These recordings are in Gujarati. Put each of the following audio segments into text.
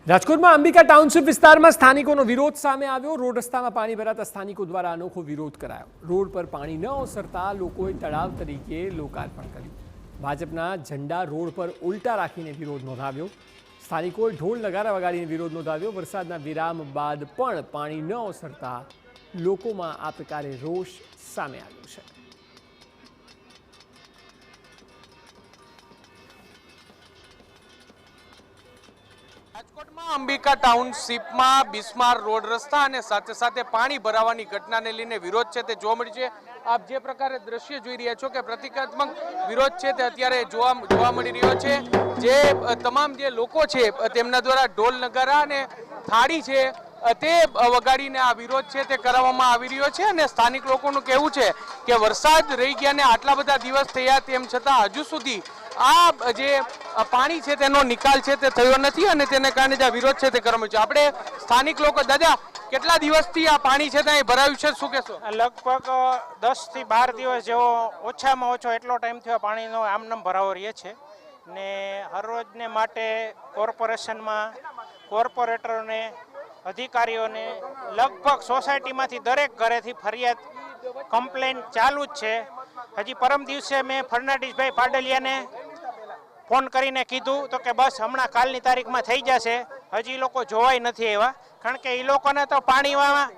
રાજકોટમાં અંબિકા ટાઉનશીપ વિસ્તારમાં સ્થાનિકોનો વિરોધ સામે આવ્યો। રોડ રસ્તામાં પાણી ભરાતા સ્થાનિકો દ્વારા અનોખો વિરોધ કરાયો। રોડ પર પાણી ન ઓસરતા લોકોએ તળાવ તરીકે લોકાર્પણ કર્યું। ભાજપના ઝંડા રોડ પર ઉલટા રાખીને વિરોધ નોંધાવ્યો। સ્થાનિકોએ ઢોલ નગારા વગાડીને વિરોધ નોંધાવ્યો। વરસાદના વિરામ બાદ પણ પાણી ન ઓસરતા લોકોમાં આ પ્રકારે રોષ સામે આવ્યો છે। રાજકોટમાં અંબિકા ટાઉનશીપમાં બિસ્માર રોડ રસ્તા અને સાથે સાથે પાણી ભરાવાની ઘટનાને લઈને વિરોધ છે તે જોવા મળ્યો છે। આપ જે પ્રકારે દ્રશ્ય જોઈ રહ્યા છો કે પ્રતિકાત્મક વિરોધ છે તે અત્યારે જોવા મળી રહ્યો છે। જે તમામ જે લોકો છે તેમના દ્વારા ઢોલ નગારા અને થાળી છે તે વગાડીને આ વિરોધ છે તે કરાવવામાં આવી રહ્યો છે। અને સ્થાનિક લોકોનું કહેવું છે કે વરસાદ રહી ગયા ને આટલા બધા દિવસ થયા તેમ છતાં હજુ સુધી આ જે પાણી છે તેનો નિકાલ છે તે થયો નથી અને તેને કારણે જે વિરોધ છે તે કરવામાં છે। આપણે સ્થાનિક લોકો દાદા કેટલા દિવસથી આ પાણી છે ત્યાં ભરાયું છે, શું કહેશો? લગભગ 10 થી 12 દિવસ જેવો ઓછામાં ઓછો એટલો ટાઈમ થયો પાણીનો આમનામ ભરાવો રહે છે ને હરરોજને માટે કોર્પોરેશનમાં કોર્પોરેટરોને અધિકારીઓને લગભગ સોસાયટીમાંથી દરેક ઘરેથી ફરિયાદ કમ્પ્લેન ચાલુ જ છે। હજી પરમ દિવસે મેં ફર્નાન્ડીસભાઈ પાડલિયાને ફોન કરીને કીધું તો કે બસ હમણાં કાલની તારીખમાં થઈ જશે। હજી લોકો જોવાય નથી એવા, કારણ કે એ લોકોને તો પાણીમાં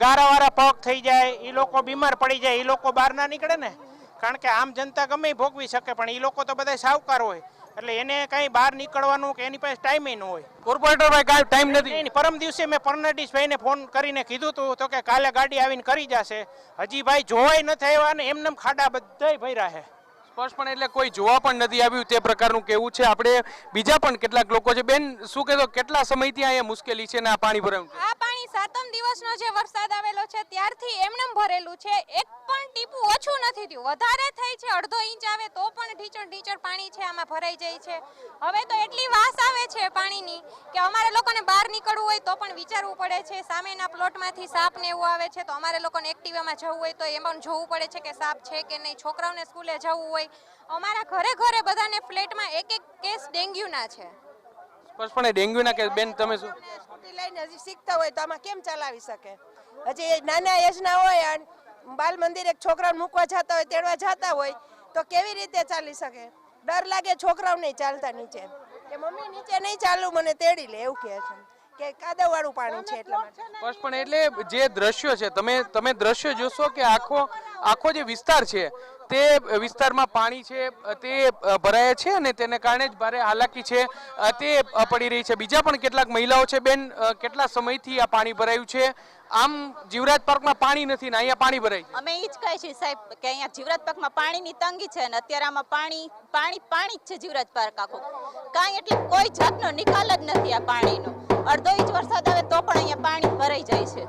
ગારાવાળા પગ થઈ જાય, એ લોકો બીમાર પડી જાય, એ લોકો બહાર ના નીકળે ને, કારણ કે આમ જનતા ગમે ભોગવી શકે પણ એ લોકો તો બધા સાવકાર હોય એટલે એને કઈ બહાર નીકળવાનું કે એની પાસે ટાઈમ ન હોય। કોર્પોરેટર ભાઈ કાંઈ ટાઈમ નથી। પરમ દિવસે મેં ફર્નાન્ડીસભાઈને ફોન કરીને કીધું હતું તો કે કાલે ગાડી આવીને કરી જશે। હજી ભાઈ જોવાય નથી આવ્યા અને એમને ખાડા બધાય ભર્યા છે સ્પષ્ટપણે, એટલે કોઈ જોવા પણ નથી આવ્યું તે પ્રકારનું કહેવું છે। આપણે બીજા પણ કેટલાક લોકો છે। બેન શું કહેતો, કેટલા સમયથી અહીંયા મુશ્કેલી છે ને આ પાણી ભરાયું છે? આ પાણી 7મ દિવસનો જે વરસાદ આવેલો છે ત્યારથી એમનેમ ભરેલું છે। એક પણ ટીપું ઓછું નથી થયું, વધારે થઈ છે, અડધો ઇંચ આવે તો પણ ઢીચણ પાણી છે આમાં ભરાઈ જાય છે। હવે તો એટલી વાસ આવે છે પાણીની કે અમારે લોકોને બહાર નીકળવું હોય તો પણ વિચારવું પડે છે। સામેના પ્લોટમાંથી સાપ ને એવું આવે છે તો અમારે લોકોને એક્ટિવામાં જવું હોય તો એમાં જોવું પડે છે કે સાપ છે કે નહીં। છોકરાઓને સ્કૂલે જવું હોય, અમારા ઘરે બધાને ફ્લેટમાં એક કેસ ડેન્ગ્યુના છે। સ્પષ્ટપણે ડેન્ગ્યુના કેસ। બેન તમે શું સ્કૂટી લઈને હજી શીખતા હોય તો આમાં કેમ ચલાવી શકે? હજી નાના એજના હોય અને બાલ મંદિરે છોકરાઓને મૂકવા જતા હોય, તેડવા જતા હોય તો કેવી રીતે ચાલી શકે? ડર લાગે છોકરાઓ નહીં ચાલતા નીચે કે મમ્મી નીચે નહીં ચાલુ, મને તેડી લે એવું કહે છે કે કાદવવાળું પાણી છે એટલા માટે। સ્પષ્ટપણે એટલે જે દ્રશ્યો છે તમે દ્રશ્યો જોશો કે આખો જે વિસ્તાર છે તે વિસ્તારમાં પાણી છે તે ભરાયા છે અને તેને કારણે જ ભારે હાલાકી છે તે પડી રહી છે। બીજા પણ કેટલાક મહિલાઓ છે। બેન કેટલા સમયથી આ પાણી ભરાયું છે? આમ જીવરાજ પાર્કમાં પાણી નથી ને અહીંયા પાણી ભરાય છે? અમે ઈ જ કહીએ છીએ સાહેબ કે અહીંયા જીવરાજ પાર્કમાં પાણીની તંગી છે અને અત્યારે આમાં પાણી જ છે જીવરાજ પાર્ક આખું, કાંઈ એટલે કોઈ જાતનો નિકાલ જ નથી આ પાણીનો। અડધો ઇંચ વરસાદ આવે તો પણ અહીંયા પાણી ભરાઈ જાય છે।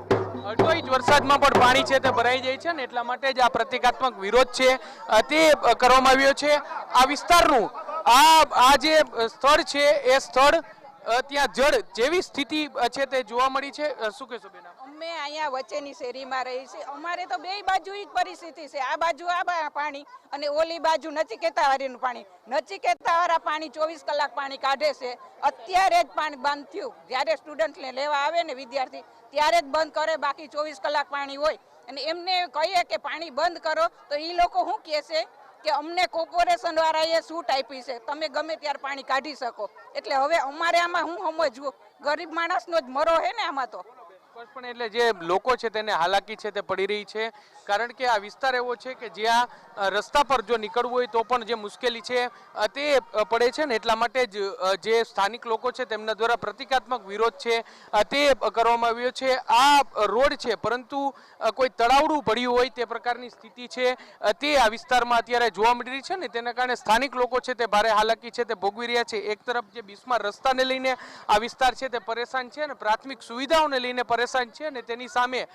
અડધો ઇંચ વરસાદમાં પણ પાણી છે તે ભરાઈ જાય છે ને એટલા માટે જ આ પ્રતિકાત્મક વિરોધ છે તે કરવામાં આવ્યો છે। આ વિસ્તારનું આ જે સ્થળ છે એ સ્થળ ત્યાં જળ જેવી સ્થિતિ છે તે જોવા મળી છે। શું કહેશો બેન? અમે અહીંયા વચ્ચેની શેરીમાં રહી છીએ, અમારે તો બે બાજુ જ પરિસ્થિતિ છે। આ બાજુ આ પાણી અને ઓલી બાજુ નચિકેતાવાળીનું પાણી। નચિકેતાવાળા પાણી 24 કલાક પાણી કાઢે છે। અત્યારે જ પાણી બંધ થયું, જ્યારે સ્ટુડન્ટને લેવા આવે ને વિદ્યાર્થી ત્યારે જ બંધ કરે, બાકી 24 કલાક પાણી હોય। અને એમને કહીએ કે પાણી બંધ કરો તો એ લોકો શું કહે છે કે અમને કોર્પોરેશન વાળાએ છૂટ આપી છે, તમે ગમે ત્યારે પાણી કાઢી શકો। એટલે હવે અમારે આમાં શું સમજવું? ગરીબ માણસનો જ મરો છે ને આમાં તો। સ્પષ્ટપણે એટલે જે લોકો છે તેને હાલાકી છે તે પડી રહી છે, કારણ કે આ વિસ્તાર એવો છે કે જ્યાં રસ્તા પર જો નીકળવું હોય તો પણ જે મુશ્કેલી છે તે પડે છે ને એટલા માટે જ જે સ્થાનિક લોકો છે તેમના દ્વારા પ્રતિકાત્મક વિરોધ છે તે કરવામાં આવ્યો છે। આ રોડ છે પરંતુ કોઈ તળાવડું પડ્યું હોય તે પ્રકારની સ્થિતિ છે તે આ વિસ્તારમાં અત્યારે જોવા મળી રહી છે ને તેના કારણે સ્થાનિક લોકો છે તે ભારે હાલાકી છે તે ભોગવી રહ્યા છે। એક તરફ જે બિસ્માર રસ્તાને લઈને આ વિસ્તાર છે તે પરેશાન છે અને પ્રાથમિક સુવિધાઓને લઈને પરેશાન છે અને તેની સામે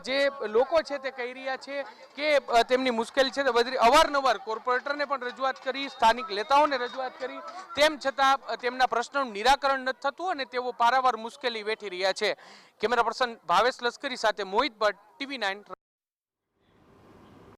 જે લોકો છે તે કહી રહ્યા છે કે તેમની મુશ્કેલી છે તે અવારનવાર કોર્પોરેટરને પણ રજૂઆત કરી, સ્થાનિક નેતાઓને રજૂઆત કરી, તેમ છતાં તેમના પ્રશ્નોનું નિરાકરણ નથી થતું અને તેઓ પારાવાર મુશ્કેલી વેઠી રહ્યા છે। કેમેરા પર્સન ભાવેશ લશ્કરી સાથે મોહિત ભટ્ટ, TV9।